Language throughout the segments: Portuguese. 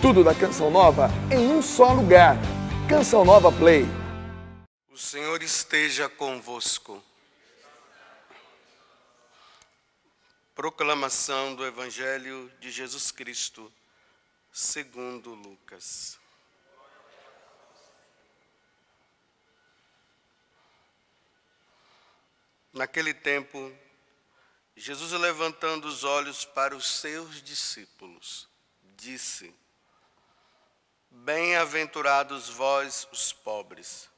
Tudo da Canção Nova em um só lugar. Canção Nova Play. O Senhor esteja convosco. Proclamação do Evangelho de Jesus Cristo, segundo Lucas. Naquele tempo, Jesus, levantando os olhos para os seus discípulos, disse: Bem-aventurados vós, os pobres,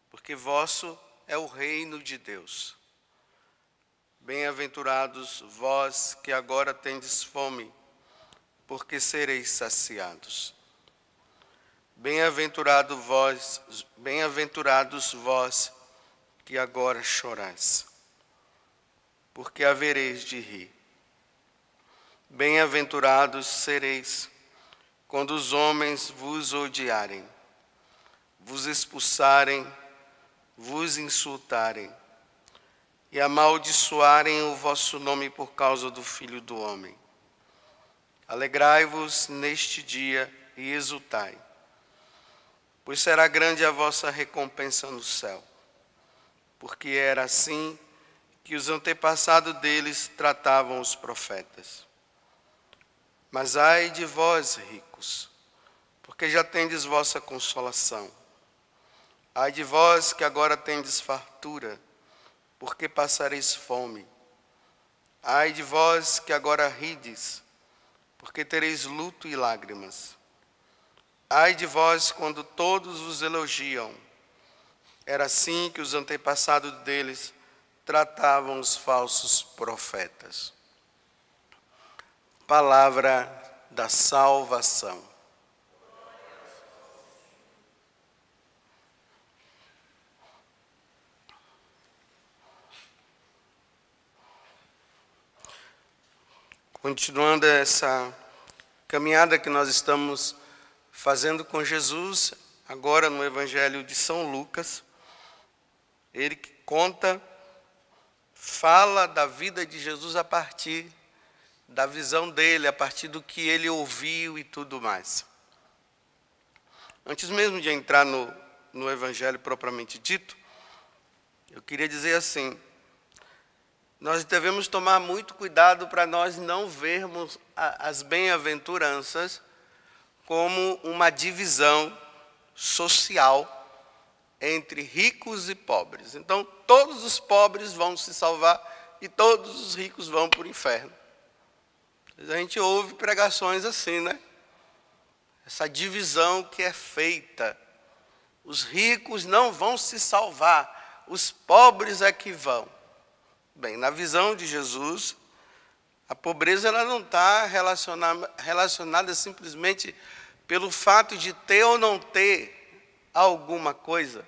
porque vosso é o reino de Deus. Bem-aventurados vós que agora tendes fome, porque sereis saciados. Bem-aventurados vós que agora chorais, porque havereis de rir. Bem-aventurados sereis quando os homens vos odiarem, vos expulsarem, vos insultarem e amaldiçoarem o vosso nome por causa do Filho do Homem. Alegrai-vos neste dia e exultai, pois será grande a vossa recompensa no céu, porque era assim que os antepassados deles tratavam os profetas. Mas ai de vós, ricos, porque já tendes vossa consolação. Ai de vós que agora tendes fartura, porque passareis fome. Ai de vós que agora rides, porque tereis luto e lágrimas. Ai de vós quando todos os elogiam. Era assim que os antepassados deles tratavam os falsos profetas. Palavra da salvação. Continuando essa caminhada que nós estamos fazendo com Jesus, agora no Evangelho de São Lucas, ele fala da vida de Jesus a partir da visão dele, a partir do que ele ouviu e tudo mais. Antes mesmo de entrar no Evangelho propriamente dito, eu queria dizer assim: nós devemos tomar muito cuidado para nós não vermos as bem-aventuranças como uma divisão social entre ricos e pobres. Então, todos os pobres vão se salvar e todos os ricos vão para o inferno. A gente ouve pregações assim, né? Essa divisão que é feita. Os ricos não vão se salvar, os pobres é que vão. Bem, na visão de Jesus, a pobreza ela não está relacionada simplesmente pelo fato de ter ou não ter alguma coisa.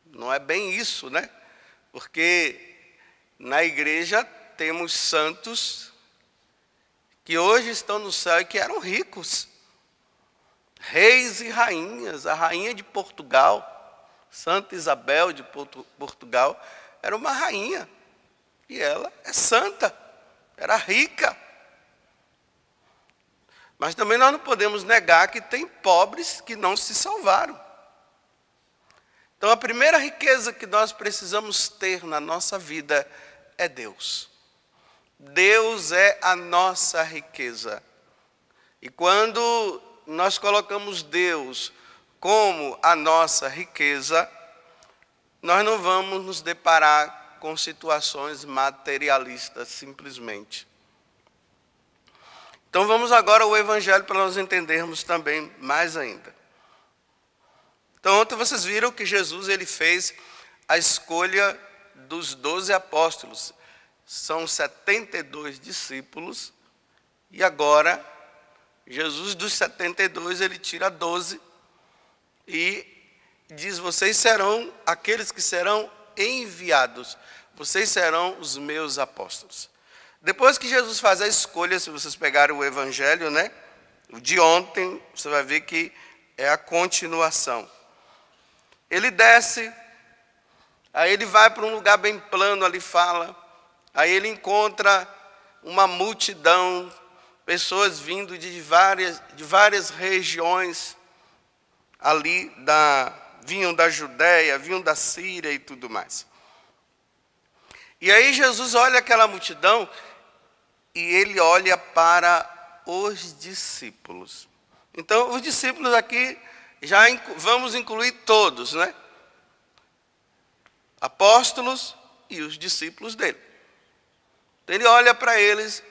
Não é bem isso, né? Porque na igreja temos santos que hoje estão no céu e que eram ricos. Reis e rainhas. A rainha de Portugal, Santa Isabel de Portugal, era uma rainha, e ela é santa, era rica. Mas também nós não podemos negar que tem pobres que não se salvaram. Então a primeira riqueza que nós precisamos ter na nossa vida é Deus. Deus é a nossa riqueza. E quando nós colocamos Deus como a nossa riqueza, nós não vamos nos deparar com situações materialistas simplesmente. Então vamos agora ao Evangelho para nós entendermos também mais ainda. Então ontem vocês viram que Jesus ele fez a escolha dos 12 apóstolos. São 72 discípulos e agora Jesus dos 72 ele tira 12 e diz: vocês serão aqueles que serão enviados. Vocês serão os meus apóstolos. Depois que Jesus faz a escolha, se vocês pegarem o Evangelho, né? O de ontem, você vai ver que é a continuação. Ele desce, aí ele vai para um lugar bem plano, ali fala. Aí ele encontra uma multidão, pessoas vindo de várias regiões ali, vinham da Judéia, vinham da Síria e tudo mais. E aí Jesus olha aquela multidão e ele olha para os discípulos. Então, os discípulos aqui, vamos incluir todos, né? Apóstolos e os discípulos dele. Então, ele olha para eles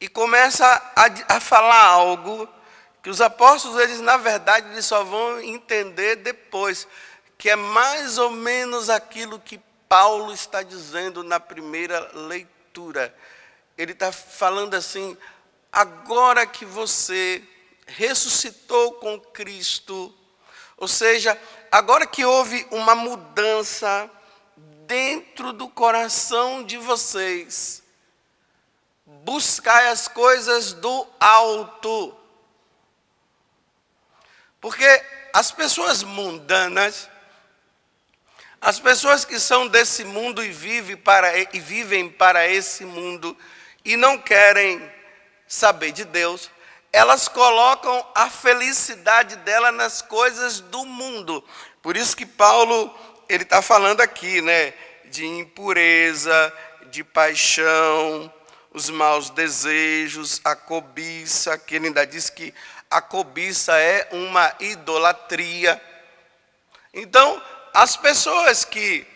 e começa a falar algo que os apóstolos, eles na verdade, eles só vão entender depois, que é mais ou menos aquilo que Paulo está dizendo na primeira leitura. Ele está falando assim: agora que você ressuscitou com Cristo, ou seja, agora que houve uma mudança dentro do coração de vocês, buscai as coisas do alto. Porque as pessoas mundanas, as pessoas que são desse mundo e vivem para esse mundo e não querem saber de Deus, elas colocam a felicidade dela nas coisas do mundo. Por isso que Paulo, ele está falando aqui, né, de impureza, de paixão, os maus desejos, a cobiça, que ele ainda diz que a cobiça é uma idolatria. Então, as pessoas que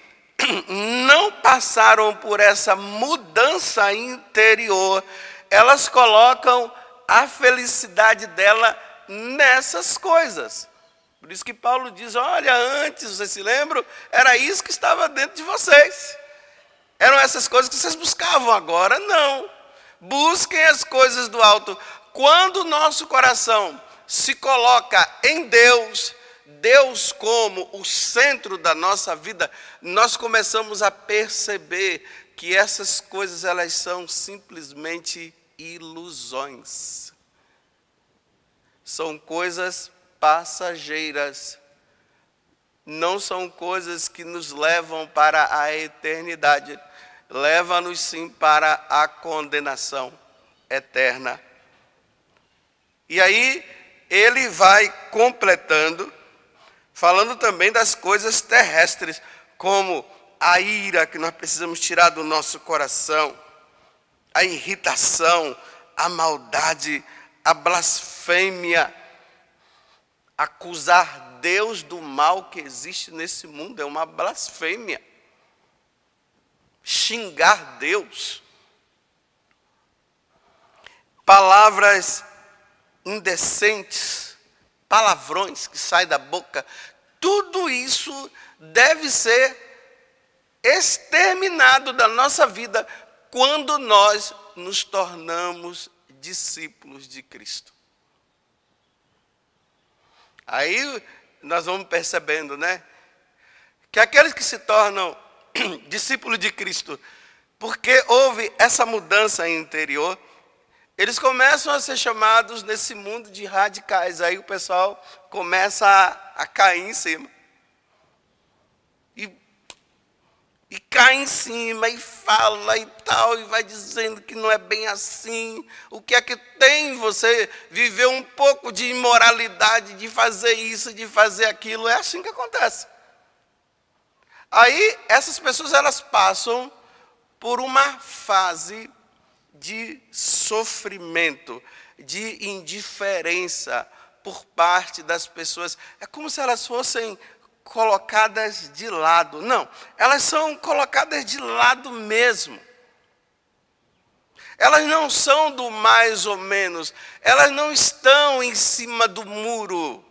não passaram por essa mudança interior, elas colocam a felicidade dela nessas coisas. Por isso que Paulo diz: olha, antes, vocês se lembram? Era isso que estava dentro de vocês. Eram essas coisas que vocês buscavam, agora não. Busquem as coisas do alto. Quando o nosso coração se coloca em Deus, Deus como o centro da nossa vida, nós começamos a perceber que essas coisas, elas são simplesmente ilusões. São coisas passageiras. Não são coisas que nos levam para a eternidade. Leva-nos sim para a condenação eterna. E aí ele vai completando, falando também das coisas terrestres, como a ira que nós precisamos tirar do nosso coração, a irritação, a maldade, a blasfêmia. Acusar Deus do mal que existe nesse mundo é uma blasfêmia. Xingar Deus. Palavras indecentes, palavrões que saem da boca, tudo isso deve ser exterminado da nossa vida quando nós nos tornamos discípulos de Cristo. Aí nós vamos percebendo, né, que aqueles que se tornam discípulos de Cristo, porque houve essa mudança interior, eles começam a ser chamados nesse mundo de radicais. Aí o pessoal começa a cair em cima. E cai em cima, e fala e tal, e vai dizendo que não é bem assim. O que é que tem você viver um pouco de imoralidade, de fazer isso, de fazer aquilo? É assim que acontece. Aí essas pessoas, elas passam por uma fase de sofrimento, de indiferença por parte das pessoas. É como se elas fossem colocadas de lado. Não, elas são colocadas de lado mesmo. Elas não são do mais ou menos. Elas não estão em cima do muro.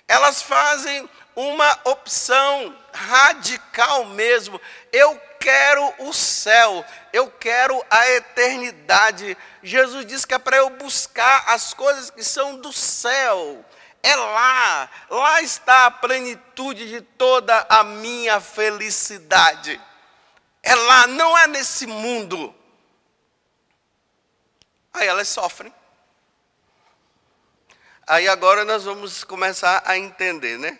Elas fazem uma opção radical mesmo. Eu quero o céu, eu quero a eternidade. Jesus disse que é para eu buscar as coisas que são do céu. É lá está a plenitude de toda a minha felicidade. É lá, não é nesse mundo. Aí elas sofrem. Aí agora nós vamos começar a entender, né?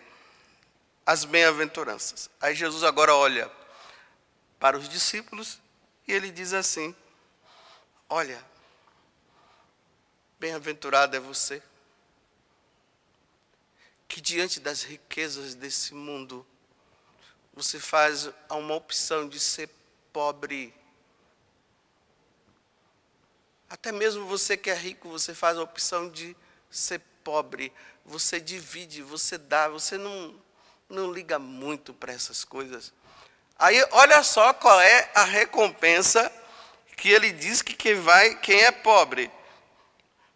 As bem-aventuranças. Aí Jesus agora olha para os discípulos, e ele diz assim: olha, Bem-aventurado é você, que diante das riquezas desse mundo, você faz uma opção de ser pobre. Até mesmo você que é rico, você faz a opção de ser pobre. Você divide, você dá, você não liga muito para essas coisas. Aí, olha só qual é a recompensa que ele diz que quem é pobre.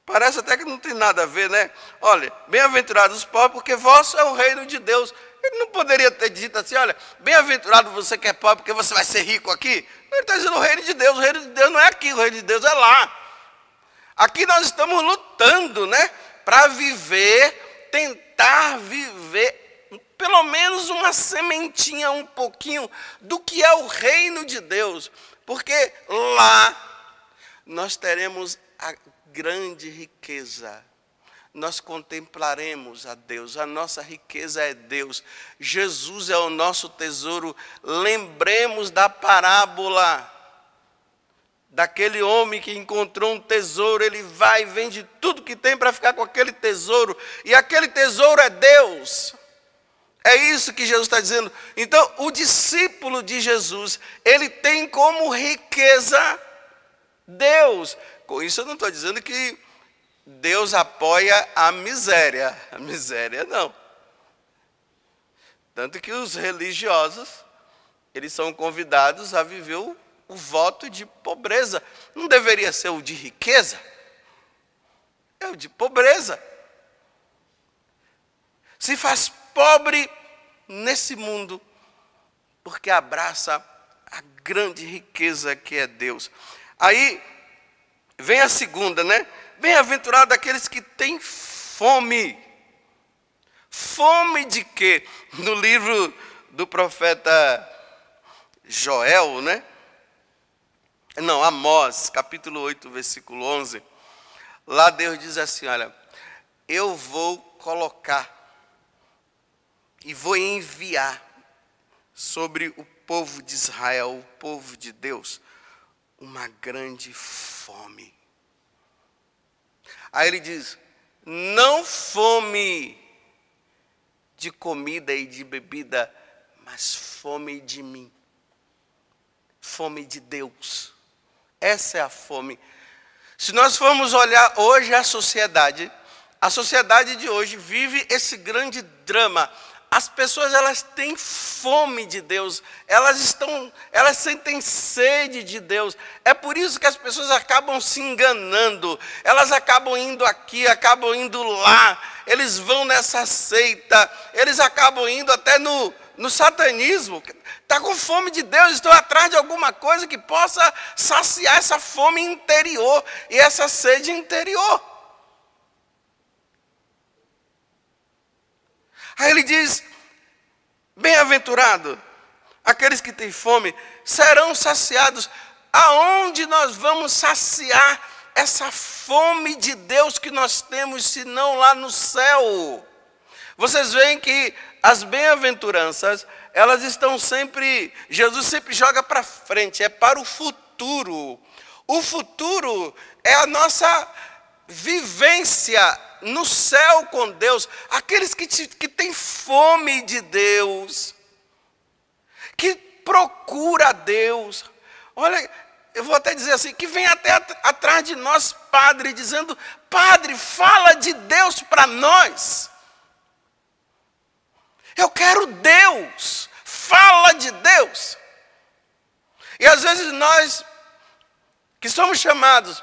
Parece até que não tem nada a ver, né? Olha, bem-aventurados os pobres, porque vosso é o reino de Deus. Ele não poderia ter dito assim, olha, bem-aventurado você que é pobre, porque você vai ser rico aqui. Ele está dizendo o reino de Deus não é aqui, o reino de Deus é lá. Aqui nós estamos lutando, né? Para viver, tentar viver, pelo menos uma sementinha, um pouquinho, do que é o reino de Deus. Porque lá nós teremos a grande riqueza. Nós contemplaremos a Deus, a nossa riqueza é Deus. Jesus é o nosso tesouro. Lembremos da parábola daquele homem que encontrou um tesouro. Ele vai e vende tudo que tem para ficar com aquele tesouro. E aquele tesouro é Deus. É isso que Jesus está dizendo. Então, o discípulo de Jesus, ele tem como riqueza Deus. Com isso eu não estou dizendo que Deus apoia a miséria. A miséria não. Tanto que os religiosos, eles são convidados a viver o voto de pobreza. Não deveria ser o de riqueza? É o de pobreza. Se faz pobre nesse mundo, porque abraça a grande riqueza que é Deus. Aí vem a segunda, né? Bem-aventurado aqueles que têm fome. Fome de quê? No livro do profeta Joel, né? Não, Amós, capítulo 8, versículo 11. Lá Deus diz assim, olha, eu vou colocar e vou enviar sobre o povo de Israel, o povo de Deus, uma grande fome. Aí ele diz, não fome de comida e de bebida, mas fome de mim. Fome de Deus. Essa é a fome. Se nós formos olhar hoje a sociedade de hoje vive esse grande drama. As pessoas, elas têm fome de Deus, elas sentem sede de Deus. É por isso que as pessoas acabam se enganando, elas acabam indo aqui, acabam indo lá, eles vão nessa seita, eles acabam indo até no satanismo. Está com fome de Deus, estão atrás de alguma coisa que possa saciar essa fome interior e essa sede interior. Aí ele diz, bem-aventurado, aqueles que têm fome serão saciados. Aonde nós vamos saciar essa fome de Deus que nós temos, se não lá no céu? Vocês veem que as bem-aventuranças, elas estão sempre, Jesus sempre joga para frente, é para o futuro. O futuro é a nossa vivência no céu com Deus. Aqueles que têm fome de Deus, que procura Deus. Olha, eu vou até dizer assim, que vem até atrás de nós, padre, dizendo, padre, fala de Deus para nós. Eu quero Deus, fala de Deus. E às vezes nós, que somos chamados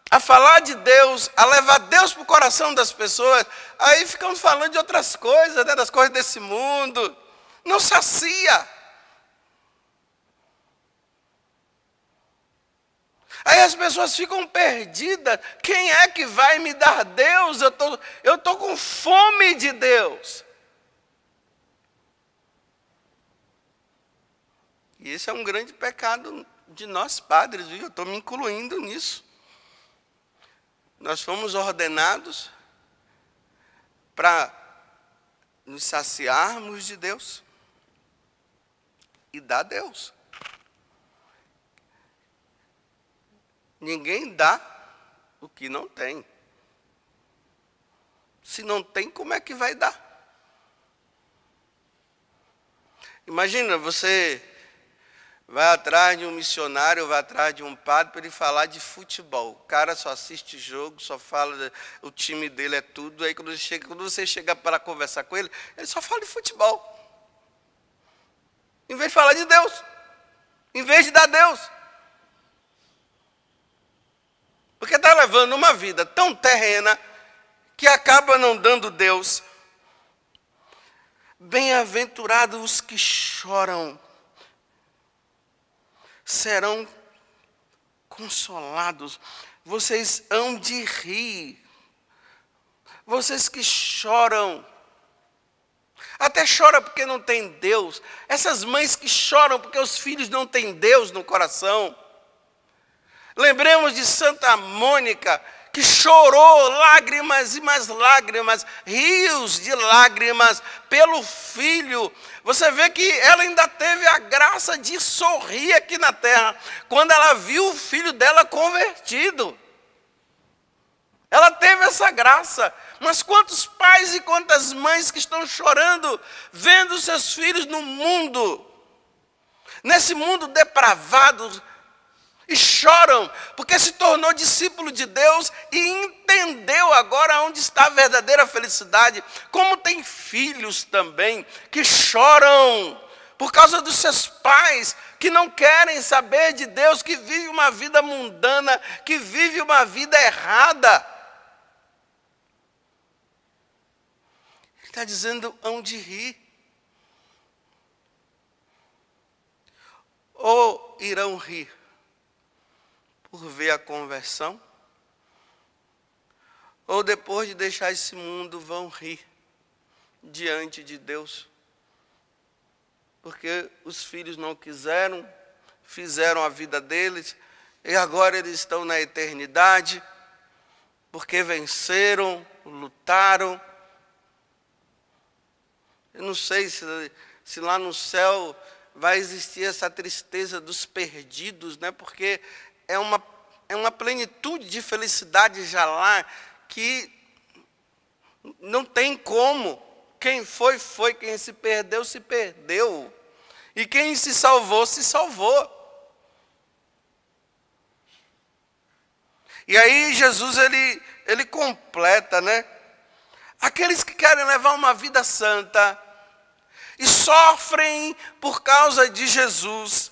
a falar de Deus, a levar Deus para o coração das pessoas, aí ficamos falando de outras coisas, né, das coisas desse mundo. Não sacia. Aí as pessoas ficam perdidas. Quem é que vai me dar Deus? Eu tô com fome de Deus. E esse é um grande pecado de nós padres, viu? Eu estou me incluindo nisso. Nós fomos ordenados para nos saciarmos de Deus e dar a Deus. Ninguém dá o que não tem. Se não tem, como é que vai dar? Imagina, você vai atrás de um missionário, vai atrás de um padre para ele falar de futebol. O cara só assiste jogo, só fala, o time dele é tudo. Aí quando você chega para conversar com ele, ele só fala de futebol. Em vez de falar de Deus. Em vez de dar Deus. Porque está levando uma vida tão terrena que acaba não dando Deus. Bem-aventurados os que choram, serão consolados. Vocês hão de rir. Vocês que choram, até choram porque não tem Deus. Essas mães que choram porque os filhos não têm Deus no coração. Lembremos de Santa Mônica, que chorou lágrimas e mais lágrimas, rios de lágrimas pelo filho. Você vê que ela ainda teve a graça de sorrir aqui na terra, quando ela viu o filho dela convertido. Ela teve essa graça. Mas quantos pais e quantas mães que estão chorando, vendo seus filhos no mundo, nesse mundo depravado, e choram, porque se tornou discípulo de Deus e entendeu agora onde está a verdadeira felicidade. Como tem filhos também que choram por causa dos seus pais, que não querem saber de Deus, que vive uma vida mundana, que vive uma vida errada. Ele está dizendo, hão de rir. Ou irão rir por ver a conversão, ou depois de deixar esse mundo vão rir diante de Deus, porque os filhos não quiseram, fizeram a vida deles, e agora eles estão na eternidade, porque venceram, lutaram. Eu não sei se lá no céu vai existir essa tristeza dos perdidos, né? Porque é uma plenitude de felicidade já lá, que não tem como. Quem foi, foi. Quem se perdeu, se perdeu. E quem se salvou, se salvou. E aí Jesus, ele completa, né? Aqueles que querem levar uma vida santa e sofrem por causa de Jesus.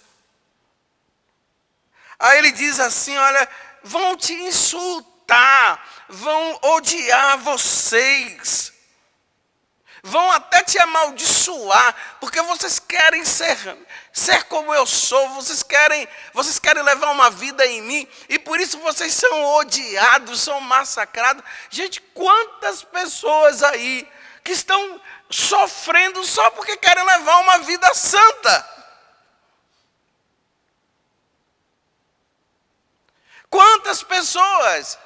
Aí ele diz assim, olha, vão te insultar, vão odiar vocês, vão até te amaldiçoar, porque vocês querem ser como eu sou, vocês querem levar uma vida em mim, e por isso vocês são odiados, são massacrados. Gente, quantas pessoas aí que estão sofrendo só porque querem levar uma vida santa. Quantas pessoas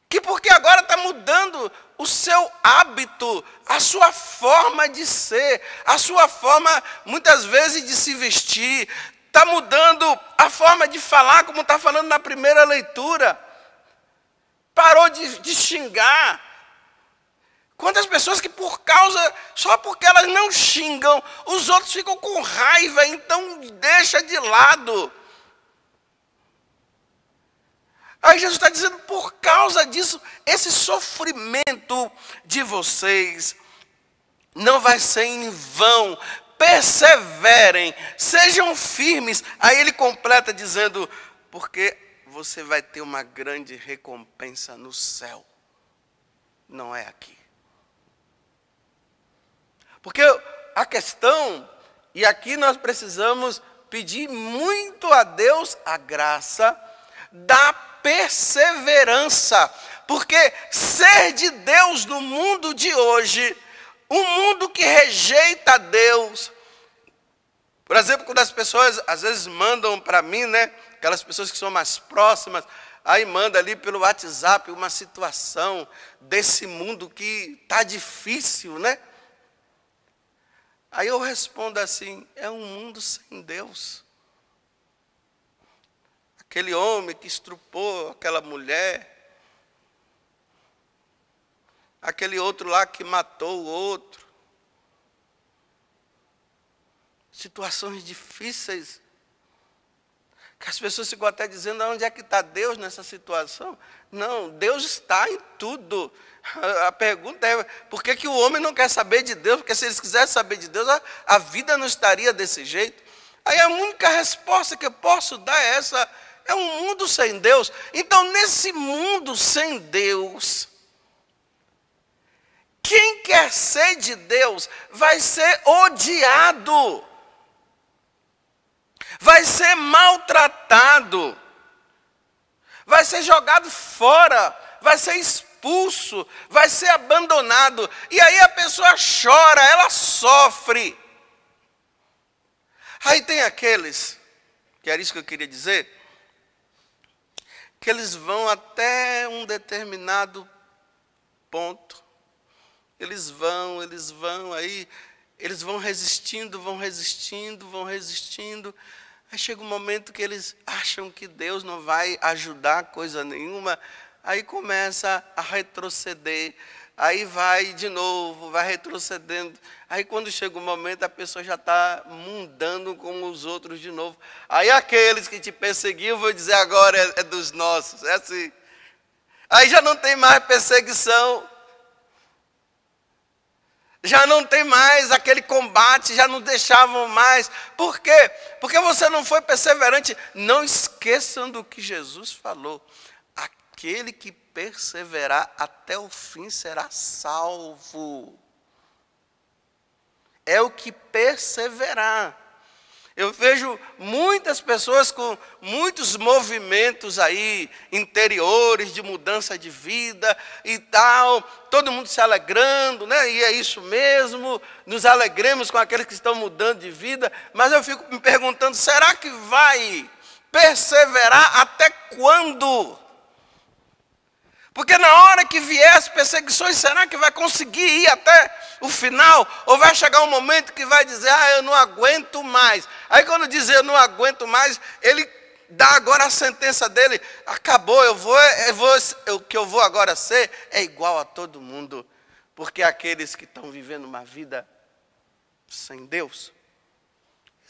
que porque agora está mudando o seu hábito, a sua forma de ser, a sua forma, muitas vezes, de se vestir, está mudando a forma de falar, como está falando na primeira leitura, parou de xingar. Quantas pessoas que só porque elas não xingam, os outros ficam com raiva, então deixa de lado. Aí Jesus está dizendo, por causa disso, esse sofrimento de vocês não vai ser em vão. Perseverem, sejam firmes. Aí ele completa dizendo, porque você vai ter uma grande recompensa no céu. Não é aqui. Porque a questão, e aqui nós precisamos pedir muito a Deus a graça da perseverança, porque ser de Deus no mundo de hoje, um mundo que rejeita Deus, por exemplo, quando as pessoas às vezes mandam para mim, né, aquelas pessoas que são mais próximas, aí manda ali pelo WhatsApp uma situação desse mundo que está difícil, né? Aí eu respondo assim, é um mundo sem Deus. Aquele homem que estrupou aquela mulher, aquele outro lá que matou o outro. Situações difíceis, que as pessoas ficam até dizendo, onde é que está Deus nessa situação? Não, Deus está em tudo. A pergunta é, por que o homem não quer saber de Deus? Porque se eles quisessem saber de Deus, a vida não estaria desse jeito. Aí a única resposta que eu posso dar é essa, é um mundo sem Deus. Então, nesse mundo sem Deus, quem quer ser de Deus vai ser odiado, vai ser maltratado, vai ser jogado fora, vai ser expulso, vai ser abandonado. E aí a pessoa chora, ela sofre. Aí tem aqueles, que era isso que eu queria dizer, que eles vão até um determinado ponto. Eles vão, aí eles vão resistindo. Aí chega um momento que eles acham que Deus não vai ajudar coisa nenhuma. Aí começa a retroceder. Aí vai de novo, vai retrocedendo. Aí quando chega o momento, a pessoa já está mundando com os outros de novo. Aí aqueles que te perseguiam, vou dizer agora, é dos nossos. É assim. Aí já não tem mais perseguição. Já não tem mais aquele combate, já não deixavam mais. Por quê? Porque você não foi perseverante. Não esqueçam do que Jesus falou. Aquele que perseverar até o fim será salvo. É o que perseverar. Eu vejo muitas pessoas com muitos movimentos aí, interiores, de mudança de vida e tal, todo mundo se alegrando, né? E é isso mesmo, nos alegremos com aqueles que estão mudando de vida, mas eu fico me perguntando, será que vai perseverar até quando? Porque na hora que vier as perseguições, será que vai conseguir ir até o final? Ou vai chegar um momento que vai dizer, eu não aguento mais. Aí quando dizer eu não aguento mais, ele dá agora a sentença dele, acabou, o que eu vou agora ser é igual a todo mundo. Porque aqueles que estão vivendo uma vida sem Deus,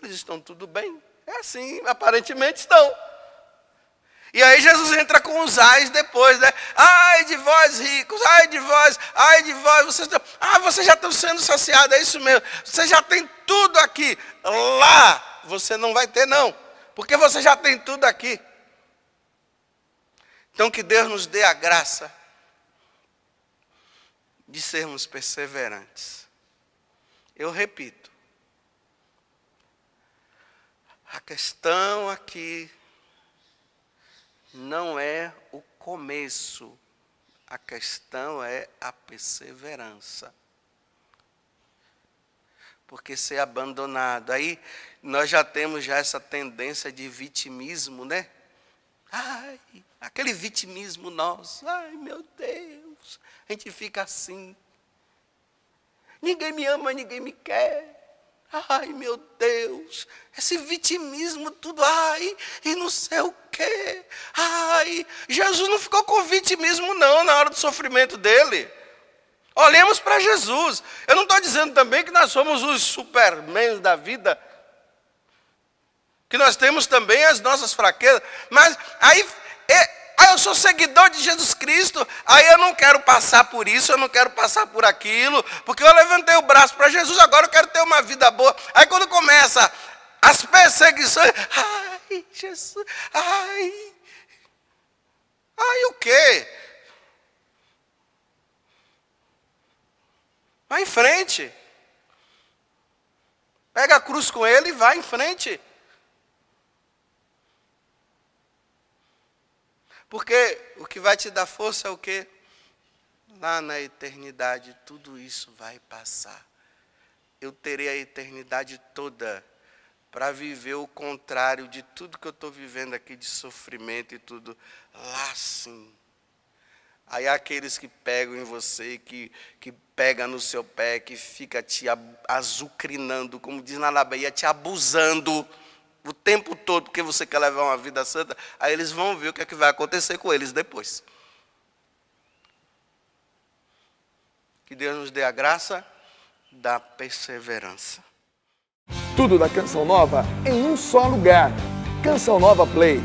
eles estão tudo bem. É assim, aparentemente estão. E aí Jesus entra com os ais depois, né? Ai de vós ricos, ai de vós, vocês já estão sendo saciados, é isso mesmo. Você já tem tudo aqui. Lá você não vai ter não, porque você já tem tudo aqui. Então que Deus nos dê a graça de sermos perseverantes. Eu repito, a questão aqui não é o começo, a questão é a perseverança. Porque ser abandonado, aí nós já temos essa tendência de vitimismo, né? Ai, aquele vitimismo nosso, ai meu Deus, a gente fica assim. Ninguém me ama, ninguém me quer. Ai, meu Deus, esse vitimismo tudo, ai, e não sei o quê. Ai, Jesus não ficou com vitimismo não na hora do sofrimento dele. Olhemos para Jesus. Eu não estou dizendo também que nós somos os supermans da vida, que nós temos também as nossas fraquezas, mas aí eu sou seguidor de Jesus Cristo, aí eu não quero passar por isso, eu não quero passar por aquilo, porque eu levantei o braço para Jesus, agora eu quero ter uma vida boa. Aí quando começa as perseguições, ai, Jesus, ai o quê? Vai em frente. Pega a cruz com ele e vai em frente. Porque o que vai te dar força é o quê? Lá na eternidade, tudo isso vai passar. Eu terei a eternidade toda para viver o contrário de tudo que eu estou vivendo aqui, de sofrimento e tudo. Lá sim. Aí aqueles que pegam em você, que pega no seu pé, que fica te azucrinando, como diz na Bahia, te abusando o tempo todo, porque você quer levar uma vida santa, aí eles vão ver o que é que vai acontecer com eles depois. Que Deus nos dê a graça da perseverança. Tudo da Canção Nova em um só lugar. Canção Nova Play.